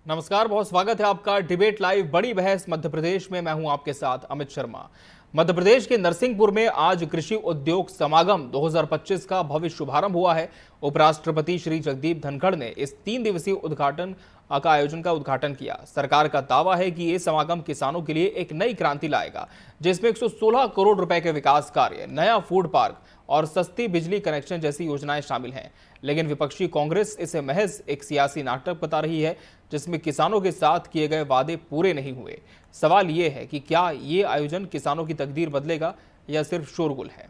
नमस्कार, बहुत स्वागत है आपका डिबेट लाइव बड़ी बहस मध्य प्रदेश में। मैं हूं आपके साथ अमित शर्मा। मध्य प्रदेश के नरसिंहपुर में आज कृषि उद्योग समागम 2025 का भव्य शुभारंभ हुआ है। उपराष्ट्रपति श्री जगदीप धनखड़ ने इस 3 दिवसीय आयोजन का उद्घाटन किया। सरकार का दावा है कि ये समागम किसानों के लिए एक नई क्रांति लाएगा, जिसमें 116 करोड़ रुपए के विकास कार्य, नया फूड पार्क और सस्ती बिजली कनेक्शन जैसी योजनाएं शामिल हैं। लेकिन विपक्षी कांग्रेस इसे महज एक सियासी नाटक बता रही है, जिसमें किसानों के साथ किए गए वादे पूरे नहीं हुए। सवाल ये है कि क्या ये आयोजन किसानों की तकदीर बदलेगा या सिर्फ शोरगुल है।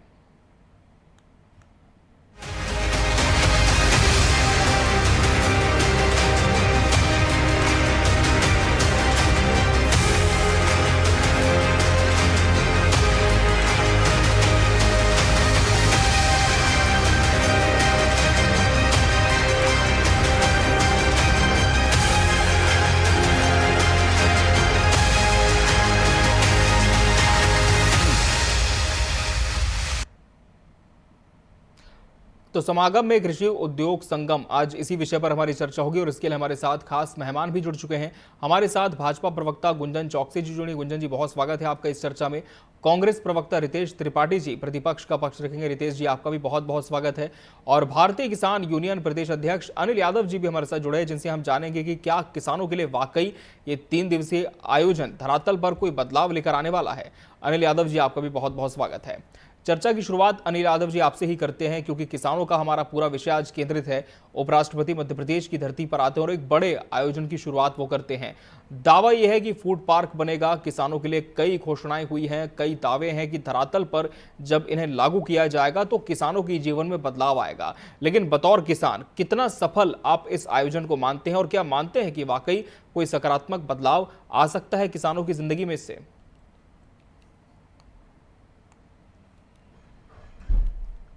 तो समागम में कृषि उद्योग संगम, आज इसी विषय पर हमारी चर्चा होगी और इसके लिए हमारे साथ खास मेहमान भी जुड़ चुके हैं। हमारे साथ भाजपा प्रवक्ता गुंजन चौकसी जी जुड़ी। गुंजन जी, बहुत स्वागत है आपका इस चर्चा में। कांग्रेस प्रवक्ता रितेश त्रिपाठी जी प्रतिपक्ष का पक्ष रखेंगे। रितेश जी, आपका भी बहुत बहुत स्वागत है। और भारतीय किसान यूनियन प्रदेश अध्यक्ष अनिल यादव जी भी हमारे साथ जुड़े हैं, जिनसे हम जानेंगे कि क्या किसानों के लिए वाकई ये 3 दिवसीय आयोजन धरातल पर कोई बदलाव लेकर आने वाला है। अनिल यादव जी, आपका भी बहुत बहुत स्वागत है। चर्चा की शुरुआत अनिल यादव जी आपसे ही करते हैं, क्योंकि किसानों का हमारा पूरा विषय आज केंद्रित है। उपराष्ट्रपति मध्य प्रदेश की धरती पर आते हैं और एक बड़े आयोजन की शुरुआत वो करते हैं। दावा यह है कि फूड पार्क बनेगा। किसानों के लिए कई घोषणाएं हुई हैं, कई दावे हैं कि धरातल पर जब इन्हें लागू किया जाएगा तो किसानों के जीवन में बदलाव आएगा। लेकिन बतौर किसान कितना सफल आप इस आयोजन को मानते हैं और क्या मानते हैं कि वाकई कोई सकारात्मक बदलाव आ सकता है किसानों की जिंदगी में इससे?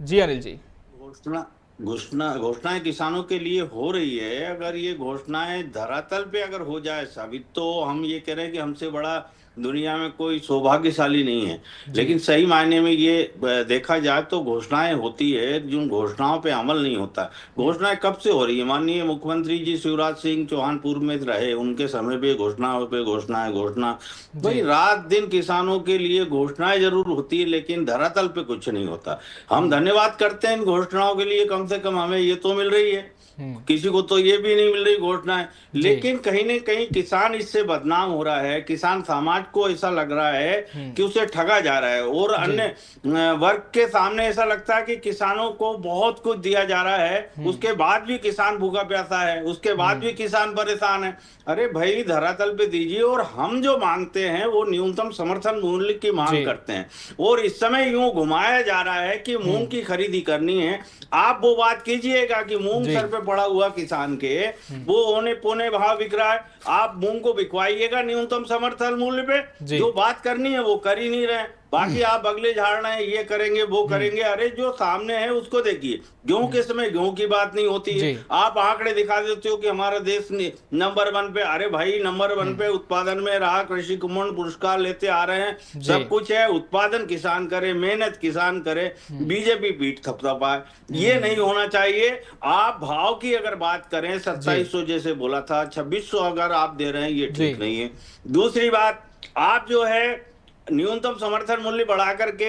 जी अनिल जी। घोषणा घोषणाएं किसानों के लिए हो रही है। अगर ये घोषणाएं धरातल पे अगर हो जाए साबित, तो हम ये कह रहे हैं कि हमसे बड़ा दुनिया में कोई सौभाग्यशाली नहीं है। लेकिन सही मायने में ये देखा जाए तो घोषणाएं होती है, जिन घोषणाओं पे अमल नहीं होता। घोषणाएं कब से हो रही है? माननीय मुख्यमंत्री जी शिवराज सिंह चौहान पूर्व में रहे, उनके समय पे घोषणा भाई रात दिन किसानों के लिए घोषणाएं जरूर होती है, लेकिन धरातल पे कुछ नहीं होता। हम धन्यवाद करते हैं इन घोषणाओं के लिए, कम से कम हमें ये तो मिल रही है। किसी को तो ये भी नहीं मिल रही घोषणाएं। लेकिन कहीं न कहीं किसान इससे बदनाम हो रहा है। किसान समाज को ऐसा लग रहा है कि उसे ठगा जा रहा है, और अन्य वर्ग के सामने ऐसा लगता है कि किसानों को बहुत कुछ दिया जा रहा है, उसके बाद भी किसान भूखा प्यासा है, उसके बाद भी किसान परेशान है। अरे भाई, धरातल पे दीजिए। और हम जो मांगते हैं वो न्यूनतम समर्थन मूल्य की मांग करते हैं, और इस समय यूं घुमाया जा रहा है कि मूंग की खरीदी करनी है। आप वो बात कीजिएगा कि मूंग सर पे पड़ा हुआ किसान के वो औने पौने भाव बिक रहा है, आप मूंग को बिकवाइएगा न्यूनतम समर्थन मूल्य पे। जो बात करनी है वो कर ही नहीं रहे। बाकी आप अगले झाड़ना है, ये करेंगे वो करेंगे। अरे जो सामने है उसको देखिए। गेहूं के समय गेहूं की बात नहीं होती है, आप आंकड़े दिखा देते हो कि हमारा देश नंबर 1 पे। अरे भाई, नंबर 1 पे उत्पादन में रहा, कृषि कुंभ पुरस्कार लेते आ रहे हैं, सब कुछ है। उत्पादन किसान करे, मेहनत किसान करे, बीजेपी पीठ थपथपाए, ये नहीं होना चाहिए। आप भाव की अगर बात करें, 2700 जैसे बोला था, 2600 अगर आप दे रहे हैं, ये ठीक नहीं है। दूसरी बात, आप जो है न्यूनतम समर्थन मूल्य बढ़ा करके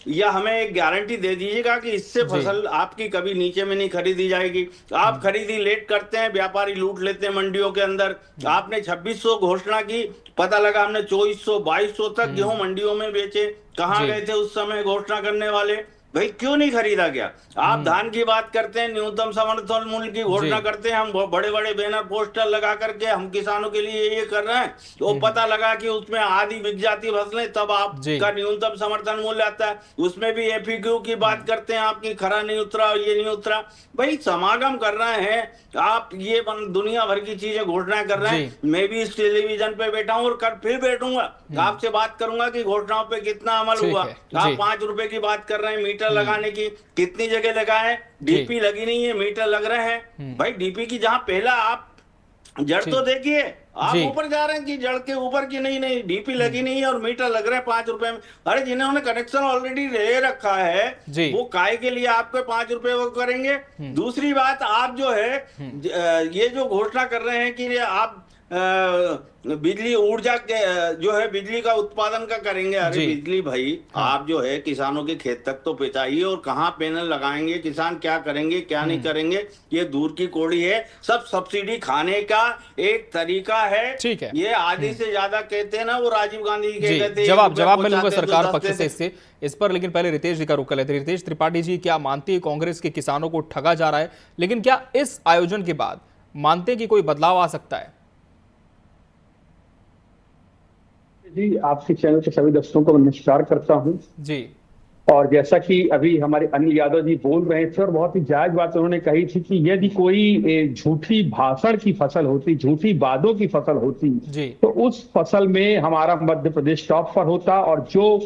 या हमें एक गारंटी दे दीजिएगा कि इससे फसल आपकी कभी नीचे में नहीं खरीदी जाएगी। आप खरीदी लेट करते हैं, व्यापारी लूट लेते हैं मंडियों के अंदर। आपने 2600 घोषणा की, पता लगा हमने 2400 2200 तक गेहूं मंडियों में बेचे। कहां गए थे उस समय घोषणा करने वाले? भाई क्यों नहीं खरीदा गया? आप धान की बात करते हैं, न्यूनतम समर्थन मूल्य की घोषणा करते हैं, हम बड़े बड़े बैनर पोस्टर लगा करके हम किसानों के लिए ये कर रहे हैं, तो पता लगा कि उसमें आधी बिक जाती फसलें, तब आपका न्यूनतम समर्थन मूल्य आता है। उसमें भी एफएक्यू की बात करते हैं, आपकी खरा नहीं उतरा, ये नहीं उतरा। भाई समागम कर रहे हैं आप, ये दुनिया भर की चीजें घोषणाएं कर रहे हैं। मैं भी इस टेलीविजन पे बैठा हूं और कल फिर बैठूंगा, आपसे बात करूंगा कि घोषणाओं पे कितना अमल हुआ। आप 5 रुपए की बात कर रहे हैं मीटर लगाने की, कितनी जगह लगाए? डीपी लगी नहीं है, मीटर लग रहे हैं। भाई डीपी की जहां पहला आप जड़ तो देखिए, आप ऊपर जा रहे हैं कि जड़ के ऊपर की नहीं डीपी लगी नहीं है और मीटर लग रहे हैं 5 रुपए में। अरे जिन्होंने कनेक्शन ऑलरेडी ले रखा है वो काय के लिए आपके 5 रुपए वो करेंगे? दूसरी बात, आप जो है ये जो घोषणा कर रहे हैं कि आप बिजली ऊर्जा के जो है बिजली का उत्पादन का करेंगे। अरे जी। बिजली भाई, हाँ। आप जो है किसानों के खेत तक तो पहुंचाइए, और कहाँ पैनल लगाएंगे, किसान क्या करेंगे क्या नहीं करेंगे, ये दूर की कौड़ी है। सब सब्सिडी खाने का एक तरीका है। ठीक है। ये आधी से ज्यादा कहते हैं ना, वो राजीव गांधी जी जी, कहते हैं, जवाब मैं लूंगा पहुंचाते तो सरकार 10 पक्ष से देते। इस पर, लेकिन पहले रितेश जी का रुख कर लेते हैं। रितेश त्रिपाठी जी, क्या मानती है कांग्रेस के किसानों को ठगा जा रहा है, लेकिन क्या इस आयोजन के बाद मानते हैं कि कोई बदलाव आ सकता है? जी, आपके चैनल के सभी दर्शकों को नमस्कार करता हूं। जी। और जैसा कि अभी हमारे अनिल यादव जी बोल रहे थे, और बहुत ही जायज बात उन्होंने कही थी कि यदि कोई झूठी भाषण की फसल होती, झूठी वादों की फसल होती, जी। तो उस फसल में हमारा मध्य प्रदेश टॉप पर होता। और जो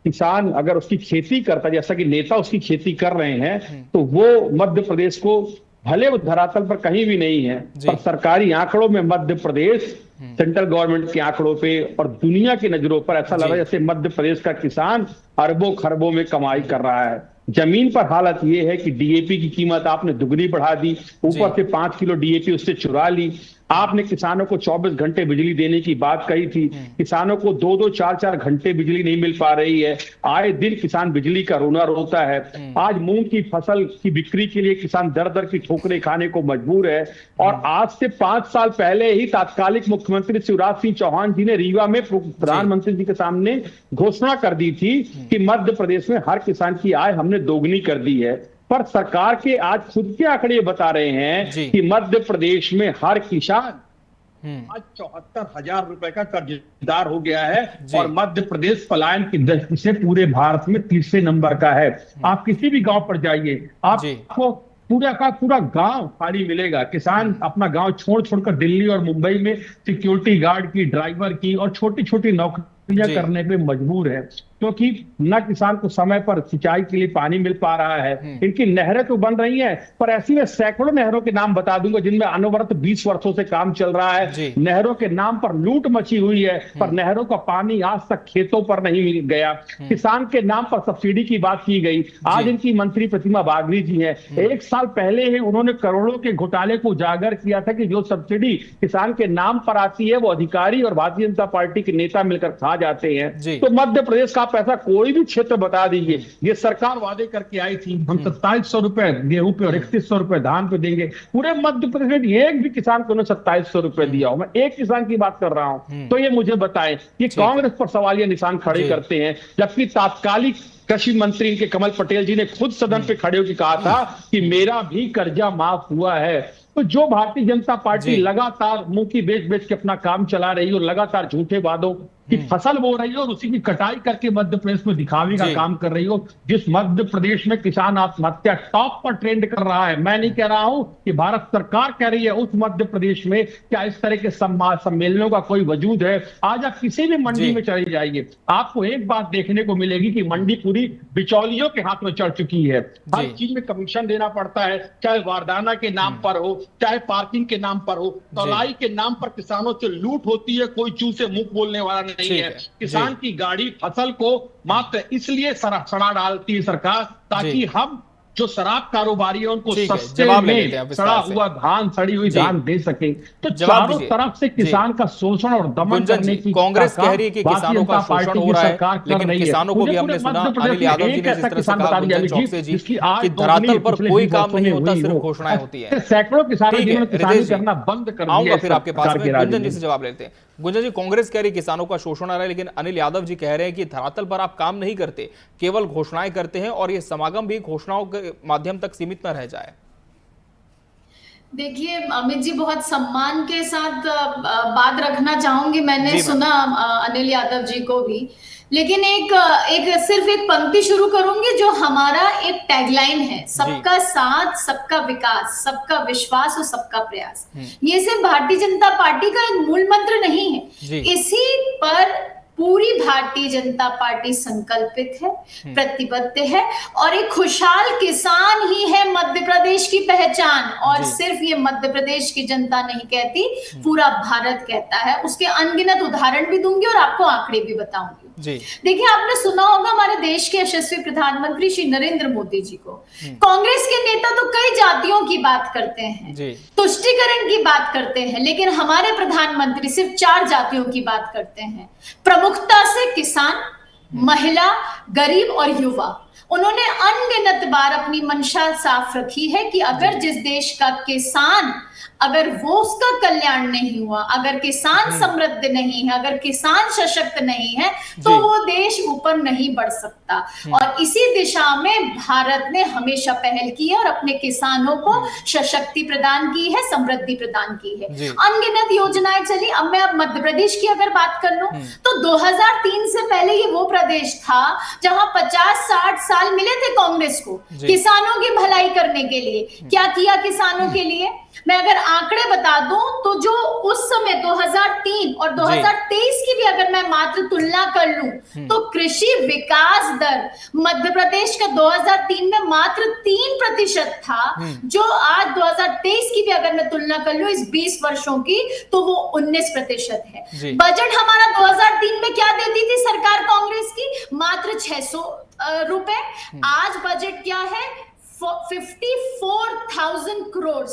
किसान अगर उसकी खेती करता, जैसा कि नेता उसकी खेती कर रहे हैं, तो वो मध्य प्रदेश को, भले वो धरातल पर कहीं भी नहीं है, पर सरकारी आंकड़ों में मध्य प्रदेश, सेंट्रल गवर्नमेंट के आंकड़ों पे और दुनिया की नजरों पर ऐसा लग रहा है जैसे मध्य प्रदेश का किसान अरबों खरबों में कमाई कर रहा है। जमीन पर हालत ये है कि डीएपी की कीमत आपने दुगनी बढ़ा दी, ऊपर से 5 किलो डीएपी उससे चुरा ली। आपने किसानों को 24 घंटे बिजली देने की बात कही थी, किसानों को 2-2, 4-4 घंटे बिजली नहीं मिल पा रही है। आए दिन किसान बिजली का रोना रोता है। आज मूंग की फसल की बिक्री के लिए किसान दर दर की ठोकरें खाने को मजबूर है। और आज से 5 साल पहले ही तात्कालिक मुख्यमंत्री शिवराज सिंह चौहान जी ने रीवा में प्रधानमंत्री जी के सामने घोषणा कर दी थी कि मध्य प्रदेश में हर किसान की आय हमने दोगुनी कर दी है। पर सरकार के आज खुद के आंकड़े बता रहे हैं कि मध्य प्रदेश में हर किसान आज 74,000 रुपए का कर्जदार हो गया है। और मध्य प्रदेश पलायन की दृष्टि से पूरे भारत में तीसरे नंबर का है। आप किसी भी गांव पर जाइए, आपको पूरा का पूरा गांव खाली मिलेगा। किसान अपना गांव छोड़ छोड़कर दिल्ली और मुंबई में सिक्योरिटी गार्ड की, ड्राइवर की और छोटी छोटी नौकरियां करने पे मजबूर है, क्योंकि न किसान को समय पर सिंचाई के लिए पानी मिल पा रहा है। इनकी नहरें तो बन रही हैं, पर ऐसी में सैकड़ों नहरों के नाम बता दूंगा जिनमें अनवरत 20 वर्षों से काम चल रहा है। नहरों के नाम पर लूट मची हुई है, पर नहरों का पानी आज तक खेतों पर नहीं गया। किसान के नाम पर सब्सिडी की बात की गई। आज इनकी मंत्री प्रतिमा बागरी जी है, 1 साल पहले ही उन्होंने करोड़ों के घोटाले को उजागर किया था कि जो सब्सिडी किसान के नाम पर आती है वो अधिकारी और भारतीय जनता पार्टी के नेता मिलकर खा जाते हैं। तो मध्य प्रदेश का पैसा कोई भी क्षेत्र बता दीजिए, ये सरकार वादे करके आई थी हम 2700 रुपए गेहूं पे और 3100 रुपए धान पे देंगे। पूरे मध्य प्रदेश में एक भी किसान को 2700 रुपए दिया हो। मैं एक किसान की बात कर रहा हूं, तो ये मुझे बताएं कि कांग्रेस पर सवालिया निशान खड़े करते हैं, जबकि तात्कालिक कृषि मंत्री इनके कमल पटेल जी ने खुद सदन पे खड़े होकर कहा था कि मेरा भी कर्जा माफ हुआ है। तो जो भारतीय जनता पार्टी लगातार मुंह की बेच बेच के अपना काम चला रही है और लगातार झूठे वादों की फसल बो रही है और उसी की कटाई करके मध्य प्रदेश में दिखावे का काम कर रही हो, जिस मध्य प्रदेश में किसान आत्महत्या टॉप पर ट्रेंड कर रहा है। मैं नहीं कह रहा हूं कि भारत सरकार कह रही है, उस मध्य प्रदेश में क्या इस तरह के सम्मेलनों का कोई वजूद है? आज आप किसी भी मंडी में चले जाइए, आपको एक बात देखने को मिलेगी कि मंडी पूरी बिचौलियों के हाथ में चढ़ चुकी है। हर चीज में कमीशन देना पड़ता है, चाहे वारदाना के नाम पर हो, चाहे पार्किंग के नाम पर हो, तौलाई के नाम पर किसानों से लूट होती है। कोई चूह से मुंह बोलने वाला नहीं है। किसान की गाड़ी फसल को मात्र इसलिए सड़ा डालती है सरकार, ताकि हम जो शराब कारोबारी है उनको सस्ते में सड़ा हुआ धान, सड़ी हुई धान दे सके। तो चारों तरफ से किसान का शोषण और दमन करने की कांग्रेस कह रही है कि किसानों का शोषण हो रहा है, लेकिन किसानों को भी हमने सुना अनिल यादव जी ने जिस तरह से कहा, गुंजन चौकसे जी, कि धरातल पर कोई काम नहीं होता, सिर्फ घोषणाएं होती है। सैकड़ों किसानों ने किसानी करना बंद कर दिया। आऊंगा फिर आपके पास में, गुंजन जी से जवाब लेते हैं। गुंजन जी, कांग्रेस कह रही है किसानों का शोषण आ रहा है, लेकिन अनिल यादव जी कह रहे हैं कि धरातल पर आप काम नहीं करते, केवल घोषणाएं करते हैं, और ये समागम भी घोषणाओं के माध्यम तक सीमित न रह जाए। देखिए अमित जी, बहुत सम्मान के साथ बात रखना चाहूंगी। मैंने सुना अनिल यादव जी को भी, लेकिन एक सिर्फ एक पंक्ति शुरू करूंगी जो हमारा एक टैगलाइन है, सबका साथ, सबका विकास, सबका विश्वास और सबका प्रयास। ये सिर्फ भारतीय जनता पार्टी का एक मूल मंत्र नहीं है, इसी पर पूरी भारतीय जनता पार्टी संकल्पित है, प्रतिबद्ध है और एक खुशहाल किसान ही है मध्य प्रदेश की पहचान। और सिर्फ ये मध्य प्रदेश की जनता नहीं कहती, पूरा भारत कहता है। उसके अनगिनत उदाहरण भी दूंगी और आपको आंकड़े भी बताऊंगी। देखिए, आपने सुना होगा हमारे देश के यशस्वी प्रधानमंत्री श्री नरेंद्र मोदी जी को। कांग्रेस के नेता तो कई जातियों की बात करते हैं, तुष्टीकरण की बात करते हैं, लेकिन हमारे प्रधानमंत्री सिर्फ 4 जातियों की बात करते हैं, प्रमुखता से किसान, महिला, गरीब और युवा। उन्होंने अनगिनत बार अपनी मंशा साफ रखी है कि अगर जिस देश का किसान, अगर वो उसका कल्याण नहीं हुआ, अगर किसान समृद्ध नहीं है, अगर किसान सशक्त नहीं है, तो वो देश ऊपर नहीं बढ़ सकता। और इसी दिशा में भारत ने हमेशा पहल की है और अपने किसानों को सशक्ति प्रदान की है, समृद्धि प्रदान की है। अनगिनत योजनाएं चली। अब मैं मध्य प्रदेश की अगर बात कर लूं तो 2003 से पहले ये वो प्रदेश था जहां 50-60 साल मिले थे कांग्रेस को किसानों की भलाई करने के लिए। क्या किया किसानों के लिए? मैं अगर आंकड़े बता दूं तो जो उस समय 2003 और 2023 की भी अगर मैं मात्र तुलना कर लूं तो कृषि विकास दर मध्य प्रदेश का 2003 में मात्र 3% था, जो आज 2023 की भी अगर मैं तुलना कर लूं इस 20 वर्षों की तो वो 19% है। बजट हमारा 2003 में क्या देती थी सरकार कांग्रेस की? मात्र 600 रुपए। आज बजट क्या है? 54,000 करोड़।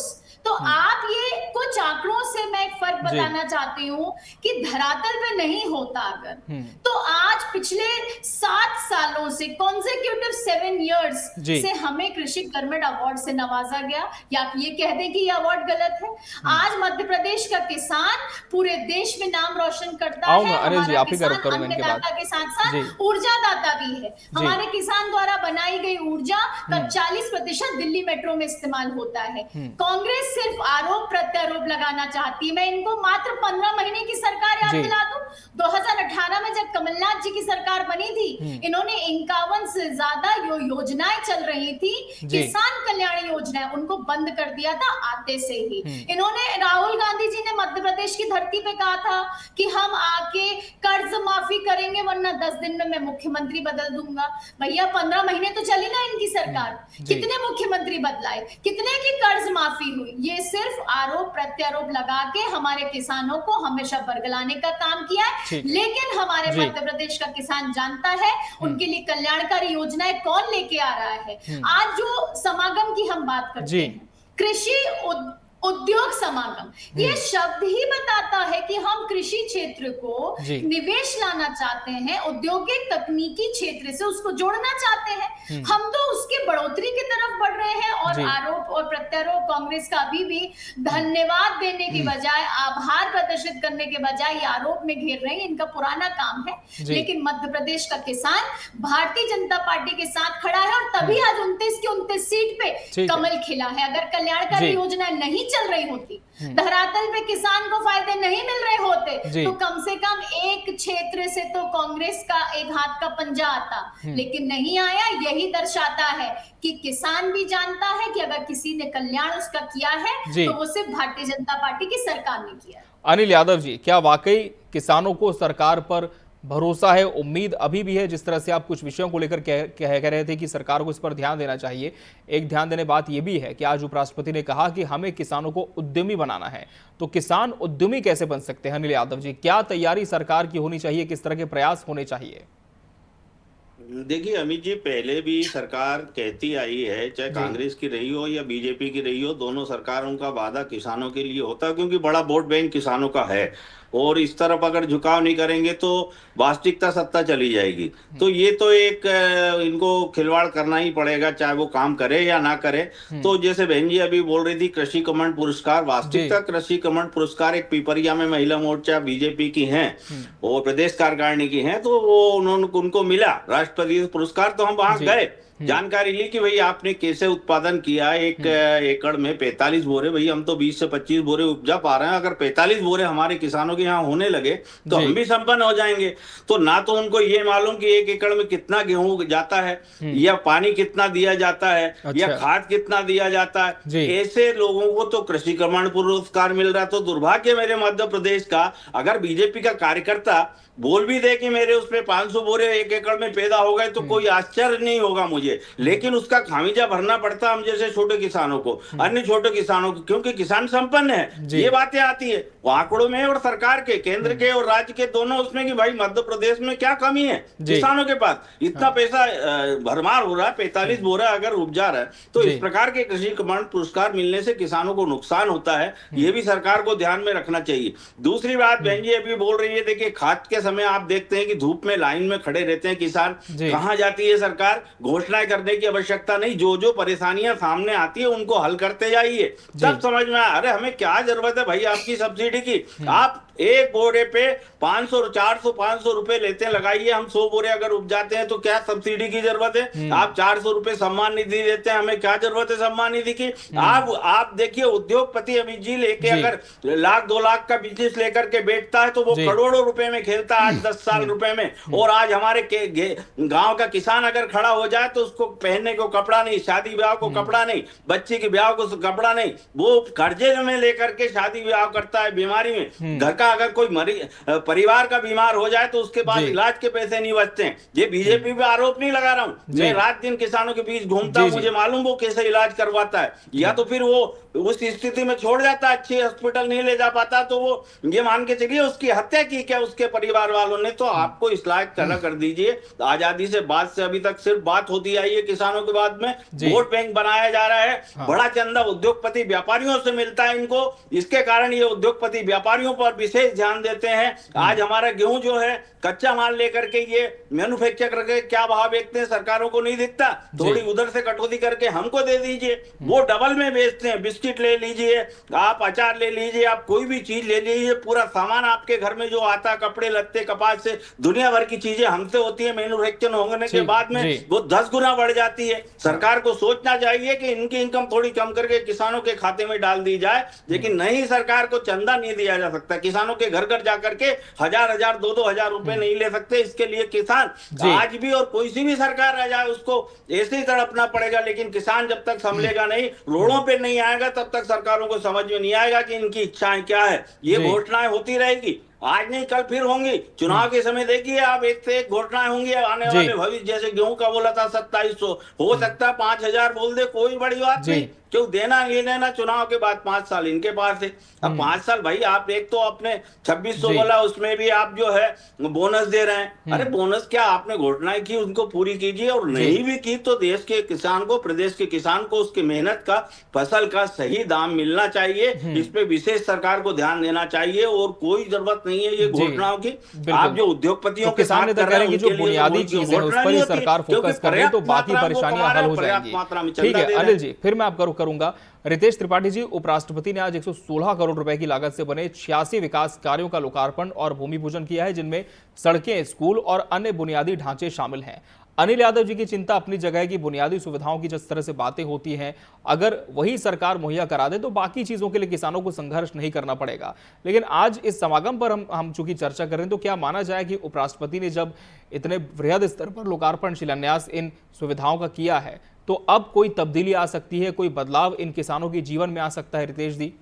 तो आप ये कुछ आंकड़ों से मैं एक फर्क बताना चाहती हूँ कि धरातल पे नहीं होता अगर, तो आज पिछले 7 सालों से कॉन्सेक्यूटिव 7 इयर्स से हमें कृषि कर्मठ अवार्ड से नवाजा गया। या आप ये कह दें कि ये अवार्ड गलत है? आज मध्य प्रदेश का किसान पूरे देश में नाम रोशन करता है। हमारा किसान अन्नदाता के साथ साथ ऊर्जादाता भी है। हमारे किसान द्वारा बनाई गई ऊर्जा का 40% दिल्ली मेट्रो में इस्तेमाल होता है। कांग्रेस सिर्फ आरोप प्रत्यारोप लगाना चाहती है। मैं इनको मात्र 15 महीने की सरकार याद दिला दूं। 2018 में जब कमलनाथ जी की सरकार बनी थी, इन्होंने 51 से ज्यादा योजनाएं चल रही थी, किसान कल्याण योजनाएं, उनको बंद कर दिया था आते से ही। इन्होंने, राहुल गांधी जी ने मध्य प्रदेश की धरती पे कहा था कि हम आके कर्ज माफी करेंगे वरना 10 दिन में मैं मुख्यमंत्री बदल दूंगा। भैया 15 महीने तो चली ना इनकी सरकार, कितने मुख्यमंत्री बदलाए, कितने की कर्ज माफी हुई? ये सिर्फ आरोप प्रत्यारोप लगा के हमारे किसानों को हमेशा बरगलाने का काम किया है। लेकिन हमारे मध्य प्रदेश का किसान जानता है उनके लिए कल्याणकारी योजनाएं कौन लेके आ रहा है। आज जो समागम की हम बात करते हैं, कृषि उद्योग समागम, ये शब्द ही बताता है कि हम कृषि क्षेत्र को निवेश लाना चाहते हैं, औद्योगिक तकनीकी क्षेत्र से उसको जोड़ना चाहते हैं। हम तो उसके बढ़ोतरी की तरफ बढ़ रहे हैं और आरोप और प्रत्यारोप कांग्रेस का अभी भी धन्यवाद देने की बजाय, आभार प्रदर्शित करने के बजाय ये आरोप में घेर रहे हैं। इनका पुराना काम है। लेकिन मध्य प्रदेश का किसान भारतीय जनता पार्टी के साथ खड़ा है और तभी आज 29 की 29 सीट पे कमल खिला है। अगर कल्याणकारी योजना नहीं चल रही होती, धरातल पे किसान को फायदे नहीं मिल रहे होते, तो कम से कम एक क्षेत्र से तो कांग्रेस का एक हाथ का पंजा आता। लेकिन नहीं आया। यही दर्शाता है कि किसान भी जानता है कि अगर किसी ने कल्याण उसका किया है तो वो सिर्फ भारतीय जनता पार्टी की सरकार ने किया। अनिल यादव जी, क्या वाकई किसानों को सरकार पर भरोसा है, उम्मीद अभी भी है? जिस तरह से आप कुछ विषयों को लेकर कह रहे थे कि सरकार को इस पर ध्यान देना चाहिए, एक ध्यान देने बात यह भी है कि आज उपराष्ट्रपति ने कहा कि हमें किसानों को उद्यमी बनाना है। तो किसान उद्यमी कैसे बन सकते हैं? अनिल यादव जी, क्या तैयारी सरकार की होनी चाहिए, किस तरह के प्रयास होने चाहिए? देखिए अमित जी, पहले भी सरकार कहती आई है, चाहे कांग्रेस की रही हो या बीजेपी की रही हो, दोनों सरकारों का वादा किसानों के लिए होता है, क्योंकि बड़ा वोट बैंक किसानों का है। और इस तरफ अगर झुकाव नहीं करेंगे तो वास्तविकता सत्ता चली जाएगी। तो ये तो एक इनको खिलवाड़ करना ही पड़ेगा, चाहे वो काम करे या ना करे। तो जैसे बहन जी अभी बोल रही थी कृषि कमंड पुरस्कार, वास्तविकता कृषि कमंड पुरस्कार एक पिपरिया में महिला मोर्चा बीजेपी की हैं और प्रदेश कार्यकारिणी की हैं, तो वो उनको मिला राष्ट्रपति पुरस्कार। तो हम वहां गए जानकारी ली कि भाई आपने कैसे उत्पादन किया, एक एकड़ में 45 बोरे, भाई हम तो 20 से 25 बोरे उपजा पा रहे हैं, अगर 45 बोरे हमारे किसानों के यहाँ होने लगे तो हम भी संपन्न हो जाएंगे। तो ना तो उनको ये मालूम कि एक एकड़ में कितना गेहूं जाता है, या पानी कितना दिया जाता है, या खाद कितना दिया जाता है, ऐसे लोगों को तो कृषि कर्मण पुरस्कार मिल रहा है। तो दुर्भाग्य मेरे मध्य प्रदेश का, अगर बीजेपी का कार्यकर्ता बोल भी दे कि मेरे उसमें 500 बोरे एक एकड़ में पैदा हो गए तो कोई आश्चर्य नहीं होगा मुझे, लेकिन उसका खामिजा भरना पड़ता हम जैसे छोटे किसानों को, अन्य छोटे किसानों को, क्योंकि किसान संपन्न है। ये बातें आती है वो आंकड़ों में और सरकार के, केंद्र के और राज्य के दोनों उसमें कि भाई मध्य प्रदेश में क्या कमी है, किसानों के पास इतना पैसा भरमार हो रहा है, 45 बोरा अगर उपजा रहा है तो इस प्रकार के कृषि कर्मण पुरस्कार मिलने से किसानों को नुकसान होता है। ये भी सरकार को ध्यान में रखना चाहिए। दूसरी बात बहन जी अभी बोल रही है, देखिए खाद के समय आप देखते हैं कि धूप में लाइन में खड़े रहते हैं किसान, कहां जाती है सरकार? घोषणाएं करने की आवश्यकता नहीं, जो जो परेशानियां सामने आती है उनको हल करते जाइए, तब समझ में अरे हमें क्या जरूरत है भाई आपकी सब्सिडी की? आप एक बोरे पे 500 400 500 रुपए लेते हैं, लगाइए हम 100 बोरे अगर उपजाते हैं तो क्या सब्सिडी की जरूरत है? आप 400 रुपए सम्मान निधि देते हैं, हमें क्या जरूरत है सम्मान निधि की? आप देखिए उद्योगपति अमित जी लेके अगर 1 लाख 2 लाख का बिजनेस लेकर के बैठता है तो वो करोड़ों रुपए में खेलता है 8-10 साल रुपए में। और आज हमारे गांव का किसान अगर खड़ा हो जाए तो उसको पहनने को कपड़ा नहीं, शादी ब्याह को कपड़ा नहीं, बच्चे के ब्याह को कपड़ा नहीं, वो कर्जे में लेकर के शादी ब्याह करता है। बीमारी में घर का अगर कोई परिवार का बीमार हो जाए तो उसके पास इलाज के पैसे नहीं बचते हैं। ये बीजेपी पे आरोप नहीं लगा रहा हूं, मैं रात दिन किसानों के बीच घूमता हूं, मुझे मालूम वो कैसे इलाज करवाता है। या तो फिर वो उस स्थिति में छोड़ जाता, अच्छे हॉस्पिटल नहीं ले जा पाता, तो वो ये मान के चलिए उसकी हत्या की क्या उसके परिवार वालों ने। तो आपको इस लायक खड़ा कर दीजिए। आजादी से बाद से अभी तक सिर्फ बात होती आई है किसानों के बाद में, वोट बैंक बनाया जा रहा है। बड़ा चंदा उद्योगपति व्यापारियों से मिलता है इनको, इसके कारण ये उद्योगपति व्यापारियों पर विशेष ध्यान देते हैं। आज हमारा गेहूं जो है कच्चा माल लेकर के ये मैन्युफैक्चर करके क्या भाव बेचते हैं सरकारों को नहीं दिखता, थोड़ी उधर से कटौती करके हमको दे दीजिए, वो डबल में बेचते हैं। बिस्किट ले लीजिए, आप अचार ले लीजिए, आप कोई भी चीज ले लीजिए, पूरा सामान आपके घर में जो आता, कपड़े लत्ते कपास से दुनिया भर की चीजें हमसे होती है, मैन्युफैक्चर होने के बाद में वो 10 गुना बढ़ जाती है। सरकार को सोचना चाहिए कि इनकी इनकम थोड़ी कम करके किसानों के खाते में डाल दी जाए, लेकिन नहीं, सरकार को चंदा नहीं दिया जा सकता। किसानों के घर घर जाकर के 1000 2-2 हजार रुपए नहीं ले सकते। इसके लिए किसान आज भी और कोई सी भी सरकार आ जाए उसको ऐसे ही तड़पना पड़ेगा, लेकिन किसान जब तक संभलेगा नहीं, रोडों पे नहीं आएगा, तब तक सरकारों को समझ में नहीं आएगा कि इनकी इच्छाएं क्या है। ये घोषणाएं होती रहेगी, आज नहीं कल फिर होंगी। चुनाव के समय देखिए आप, एक से एक घोषणाएं होंगी आने वाले भविष्य। जैसे गेहूं का बोला था 2700, हो सकता है 5000 बोल दे, कोई बड़ी बात नहीं, क्यों देना नहीं लेना चुनाव के बाद 5 साल इनके पास है। अब 5 साल भाई आप एक तो आपने 2600 बोला, उसमें भी आप जो है बोनस दे रहे हैं। अरे बोनस क्या, आपने घोषणाएं की उनको पूरी कीजिए, और नहीं भी की तो देश के किसान को, प्रदेश के किसान को उसकी मेहनत का, फसल का सही दाम मिलना चाहिए। इस पे विशेष सरकार को ध्यान देना चाहिए, और कोई जरूरत नहीं है ये घोषणाओं की। आप जो उद्योगपतियों के साथ कर रहे हैं, जो बुनियादी चीजें उस पर ही सरकार फोकस करे तो बाकी परेशानियां हल हो जाएंगी। ठीक है अनिल जी, फिर मैं आपका रुख करूंगा। रितेश त्रिपाठी जी, उपराष्ट्रपति ने आज 116 करोड़ रुपए की लागत से बने 86 विकास कार्यों का लोकार्पण और भूमि पूजन किया है, जिनमें सड़कें, स्कूल और अन्य बुनियादी ढांचे शामिल हैं। अनिल यादव जी की चिंता अपनी जगह है कि बुनियादी सुविधाओं की जिस तरह से बातें होती हैं, अगर वही सरकार मुहैया करा दे तो बाकी चीजों के लिए किसानों को संघर्ष नहीं करना पड़ेगा। लेकिन आज इस समागम पर हम चूंकि चर्चा कर रहे हैं, तो क्या माना जाए कि उपराष्ट्रपति ने जब इतने बृहद स्तर पर लोकार्पण, शिलान्यास इन सुविधाओं का किया है, तो अब कोई तब्दीली आ सकती है, कोई बदलाव इन किसानों के जीवन में आ सकता है? रितेश जी।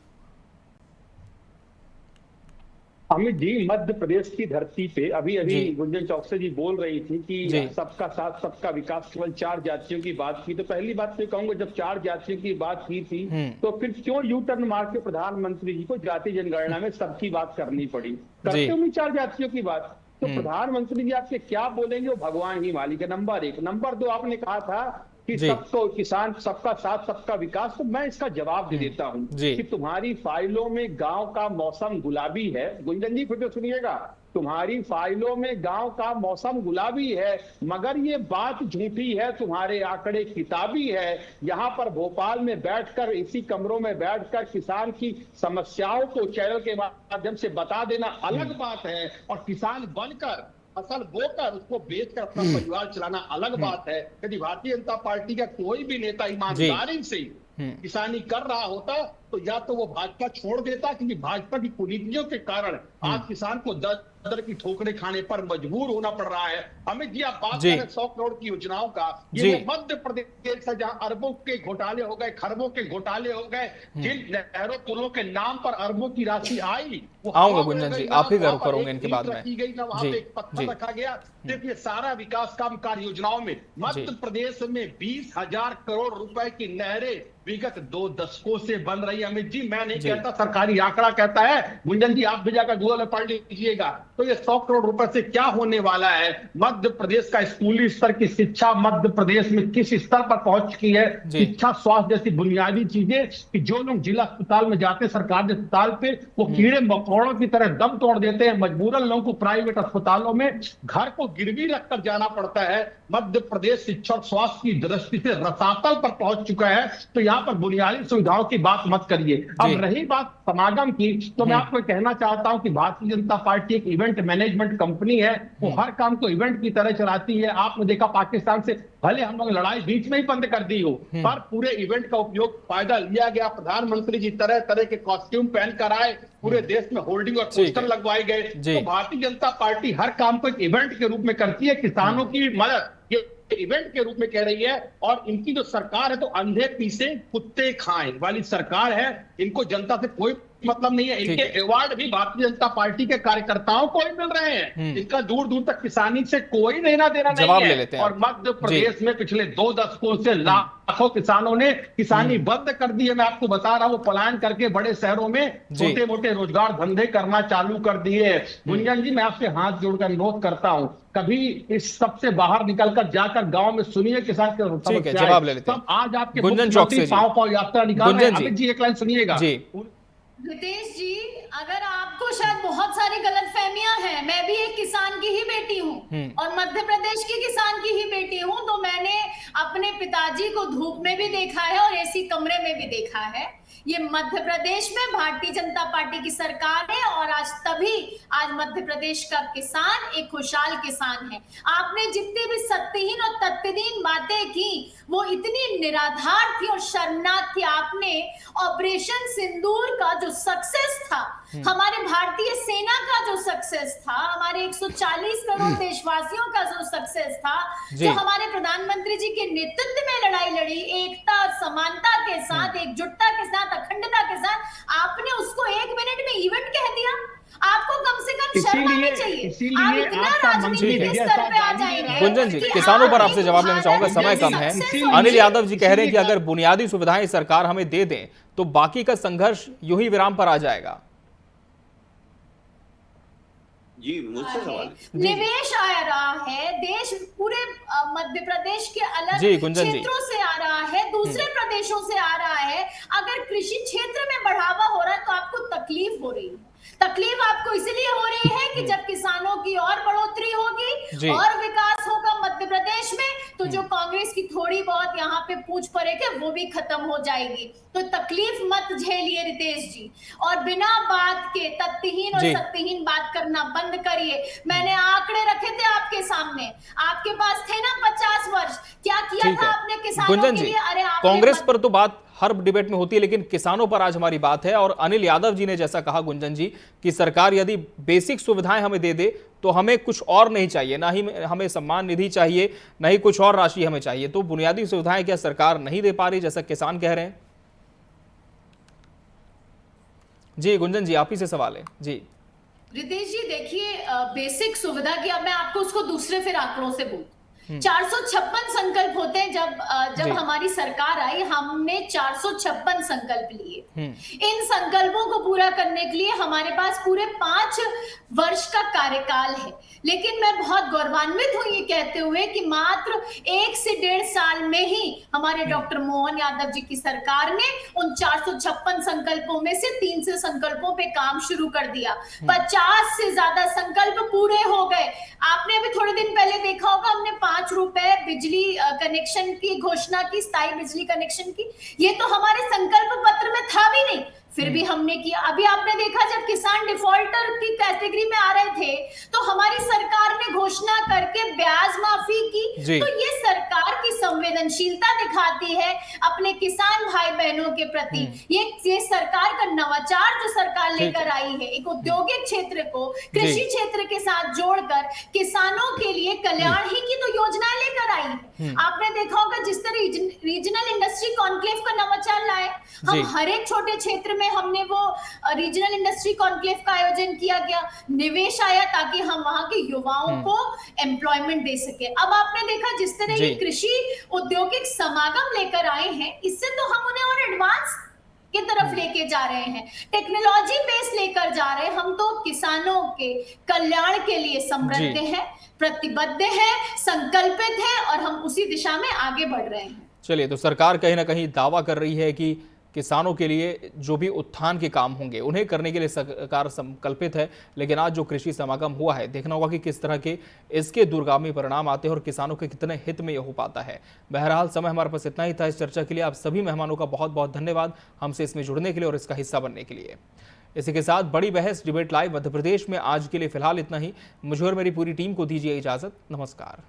अमित जी, मध्य प्रदेश की धरती पे अभी गुंजन चौकसे जी बोल रही थी कि सबका साथ सबका विकास, केवल 4 जातियों की बात की। तो पहली बात तो कहूंगा, जब 4 जातियों की बात की थी तो फिर क्यों यू टर्न मार के प्रधानमंत्री जी को जाति जनगणना में सबकी बात करनी पड़ी? करते हुए 4 जातियों की बात, तो प्रधानमंत्री जी आपसे क्या बोलेंगे वो भगवान ही मालिक है। नंबर 1। नंबर 2, आपने कहा था कि सबको किसान, सबका साथ सबका विकास, तो मैं इसका जवाब दे देता हूं कि तुम्हारी फाइलों में गांव का मौसम गुलाबी है। गुंजन जी फिर तो सुनिएगा, तुम्हारी फाइलों में गांव का मौसम गुलाबी है, मगर ये बात झूठी है, तुम्हारे आंकड़े किताबी है। यहाँ पर भोपाल में बैठकर, इसी कमरों में बैठकर किसान की समस्याओं को चैनल के माध्यम से बता देना अलग बात है, और किसान बनकर फसल बोकर उसको बेचकर अपना परिवार चलाना अलग बात है। यदि भारतीय जनता पार्टी का कोई भी नेता ईमानदारी से किसानी कर रहा होता तो या तो वो भाजपा छोड़ देता, क्योंकि भाजपा की कुनीतियों के कारण आज किसान को दर की ठोकरें खाने पर मजबूर होना पड़ रहा है। अमित जी, आप बात करें 100 करोड़ की योजनाओं का, ये मध्य प्रदेश से जहां अरबों के घोटाले हो गए, खरबों के घोटाले हो गए, जिन नहरों पुलों के नाम पर अरबों की राशि आई, वो आऊंगा गुंजन जी, आप ही रुक करोगे इनके बाद में, की गई ना वहां पे एक पत्थर रखा गया। देखिए, सारा विकास काम कार्य योजनाओं में मध्य प्रदेश में 20,000 करोड़ रुपए की नहरें विगत 2 दशकों से बन रही है। अमित जी, मैं नहीं कहता, सरकारी आंकड़ा कहता है। गुंजन जी, आप भी जाकर गूगल में पढ़ लीजिएगा। तो ये 100 करोड़ रुपए से क्या होने वाला है? मध्य प्रदेश का स्कूली स्तर की शिक्षा मध्य प्रदेश में किस स्तर पर पहुंच चुकी है, शिक्षा, स्वास्थ्य जैसी बुनियादी चीजें, कि जो लोग जिला अस्पताल में जाते हैं, सरकारी अस्पताल पे, वो कीड़े मकोड़ों की तरह दम तोड़ देते हैं। मजबूरन लोगों को प्राइवेट अस्पतालों में घर को गिरवी रखकर जाना पड़ता है। मध्य प्रदेश शिक्षा और स्वास्थ्य की दृष्टि से रसातल पर पहुंच चुका है। तो यहाँ पर बुनियादी सुविधाओं की बात मत करिए। अब रही बात समागम की, तो मैं आपको कहना चाहता हूं कि भारतीय जनता पार्टी एक इवेंट मैनेजमेंट कंपनी है। वो हर काम को इवेंट की तरह चलाती है। आपने देखा, पाकिस्तान से भले हम लोग लड़ाई बीच में ही बंद कर दी हो, पर पूरे इवेंट का उपयोग फायदा लिया गया। प्रधानमंत्री जी तरह तरह के कॉस्ट्यूम पहन कर आए, पूरे देश में होर्डिंग और पोस्टर लगवाए गए। तो भारतीय जनता पार्टी हर काम को एक इवेंट के रूप में करती है। किसानों की मदद ये इवेंट के रूप में कह रही है। और इनकी जो सरकार है, तो अंधे पीसे कुत्ते खाएं वाली सरकार है। इनको जनता से कोई मतलब नहीं है। इनके अवार्ड भी भारतीय जनता पार्टी के कार्यकर्ताओं को ही मिल रहे हैं। इनका दूर दूर तक किसानी से कोई लेना देना नहीं है। और मध्य प्रदेश में पिछले 2 दशकों से लाखों किसानों ने किसानी बंद कर दी है। मैं आपको बता रहा हूँ, पलायन करके बड़े शहरों में छोटे मोटे रोजगार धंधे करना चालू कर दिए। गुंजन जी, मैं आपसे हाथ जोड़कर अनुरोध करता हूँ, कभी इस सबसे बाहर निकलकर जाकर गांव में सुनिए किसान के जवाब ले लेते हैं। आज आपके मुख्यमंत्री पांव यात्रा निकाल रहे हैं। अमित जी, एक लाइन सुनिएगा। रितेश जी, अगर आपको शायद बहुत सारी गलतफहमियां हैं, मैं भी एक किसान की ही बेटी हूँ और मध्य प्रदेश की किसान की ही बेटी हूँ। तो मैंने अपने पिताजी को धूप में भी देखा है और एसी कमरे में भी देखा है। ये मध्य प्रदेश में भारतीय जनता पार्टी की सरकार है और आज मध्य प्रदेश का किसान एक खुशहाल किसान है। आपने जितनी भी सत्यहीन और तथ्यहीन बातें की, वो इतनी निराधार थी और शर्मनाक थी। आपने ऑपरेशन सिंदूर का जो सक्सेस था, हमारे भारतीय सेना का जो सक्सेस था, हमारे 140 करोड़ देशवासियों का जो सक्सेस था, जो हमारे प्रधानमंत्री जी के नेतृत्व में लड़ाई लड़ी, एकता समानता के साथ, एकजुटता के साथ, अखंडता के साथ, आपने उसको 1 मिनट में इवेंट कह दिया। आपको कम से कम शर्म आनी चाहिए। आप इतना राजनीति के स्तर पे आ जाएंगे। गुंजन जी, किसानों पर आपसे जवाब लेना चाहूंगा, समय कम है। अनिल यादव जी कह रहे हैं कि अगर बुनियादी सुविधाएं सरकार हमें दे दें तो बाकी का संघर्ष यूं ही विराम पर आ जाएगा। जी, मुझसे सवाल। निवेश आ रहा है, देश पूरे मध्य प्रदेश के अलग क्षेत्रों से आ रहा है, दूसरे प्रदेशों से आ रहा है। अगर कृषि क्षेत्र में बढ़ावा हो रहा है तो आपको तकलीफ हो रही है। तकलीफ आपको इसलिए हो रही है कि जब किसानों की और बढ़ोतरी होगी और विकास होगा मध्य प्रदेश में, तो जो कांग्रेस की थोड़ी बहुत यहाँ पे पूछ पड़ेगी वो भी खत्म हो जाएगी। तो तकलीफ मत झेलिए रितेश जी, और बिना बात के तथ्यहीन और सत्यहीन बात करना बंद करिए। मैंने आंकड़े रखे थे आपके सामने, आपके पास थे ना 50 वर्ष, क्या किया था आपने किसानों के लिए? अरे कांग्रेस पर तो बात हर डिबेट में होती है, लेकिन किसानों पर आज हमारी बात है। और अनिल यादव जी ने जैसा कहा गुंजन जी, कि सरकार यदि बेसिक सुविधाएं हमें दे दे तो हमें कुछ और नहीं चाहिए, ना ही हमें सम्मान निधि चाहिए, ना ही कुछ और राशि हमें चाहिए। तो बुनियादी सुविधाएं क्या सरकार नहीं दे पा रही, जैसा किसान कह रहे हैं? जी गुंजन जी, आप ही से सवाल है। जी रितेश जी, देखिए, बेसिक सुविधा की, अब मैं आपको उसको दूसरे फिर आंकड़ों से बोलूं। 456 संकल्प होते हैं। जब हमारी सरकार आई, हमने 456 संकल्प लिए। इन संकल्पों को पूरा करने के लिए हमारे पास पूरे 5 वर्ष का कार्यकाल है। लेकिन मैं बहुत गौरवान्वित हूं ये कहते हुए कि मात्र 1 से 1.5 साल में ही हमारे डॉक्टर मोहन यादव जी की सरकार ने उन 456 संकल्पों में से 300 संकल्पों पे काम शुरू कर दिया। 50 से ज्यादा संकल्प पूरे हो गए। आपने अभी थोड़े दिन पहले देखा होगा, हमने 5 रुपए बिजली कनेक्शन की घोषणा की, स्थायी बिजली कनेक्शन की। ये तो हमारे संकल्प पत्र में था भी नहीं, फिर भी हमने किया। अभी आपने देखा जब किसान डिफॉल्टर की कैटेगरी में आ रहे थे तो हमारी सरकार ने घोषणा करके ब्याज माफी की। जी। तो ये सरकार की संवेदनशीलता दिखाती है अपने किसान भाई बहनों के प्रति। ये सरकार का नवाचार जो सरकार लेकर आई है, एक औद्योगिक क्षेत्र को कृषि क्षेत्र के साथ जोड़कर किसानों के लिए कल्याण ही की तो योजनाएं लेकर आई है। आपने देखा होगा जिस तरह रीजनल इंडस्ट्री कॉन्क्लेव का नवाचार लाए, हम हर एक छोटे क्षेत्र में हमने वो रीजनल इंडस्ट्री कॉन्क्लेव का आयोजन किया गया, निवेश आया ताकि हम वहां के युवाओं को एम्प्लॉयमेंट दे सके। अब आपने देखा जिस तरह ये कृषि औद्योगिक समागम लेकर आए हैं, इससे तो हम उन्हें और एडवांस की तरफ लेके जा रहे हैं, टेक्नोलॉजी बेस लेकर जा रहे हैं। हम तो किसानों के कल्याण के लिए समृद्ध हैं, प्रतिबद्ध हैं, संकल्पित हैं और हम उसी दिशा में आगे बढ़ रहे हैं। चलिए, तो सरकार कहीं ना कहीं दावा कर रही है कि किसानों के लिए जो भी उत्थान के काम होंगे उन्हें करने के लिए सरकार संकल्पित है, लेकिन आज जो कृषि समागम हुआ है, देखना होगा कि किस तरह के इसके दूरगामी परिणाम आते हैं और किसानों के कितने हित में यह हो पाता है। बहरहाल समय हमारे पास इतना ही था इस चर्चा के लिए। आप सभी मेहमानों का बहुत बहुत धन्यवाद हमसे इसमें जुड़ने के लिए और इसका हिस्सा बनने के लिए। इसी के साथ बड़ी बहस डिबेट लाइव मध्य प्रदेश में आज के लिए फिलहाल इतना ही। मुझे और मेरी पूरी टीम को दीजिए इजाजत। नमस्कार।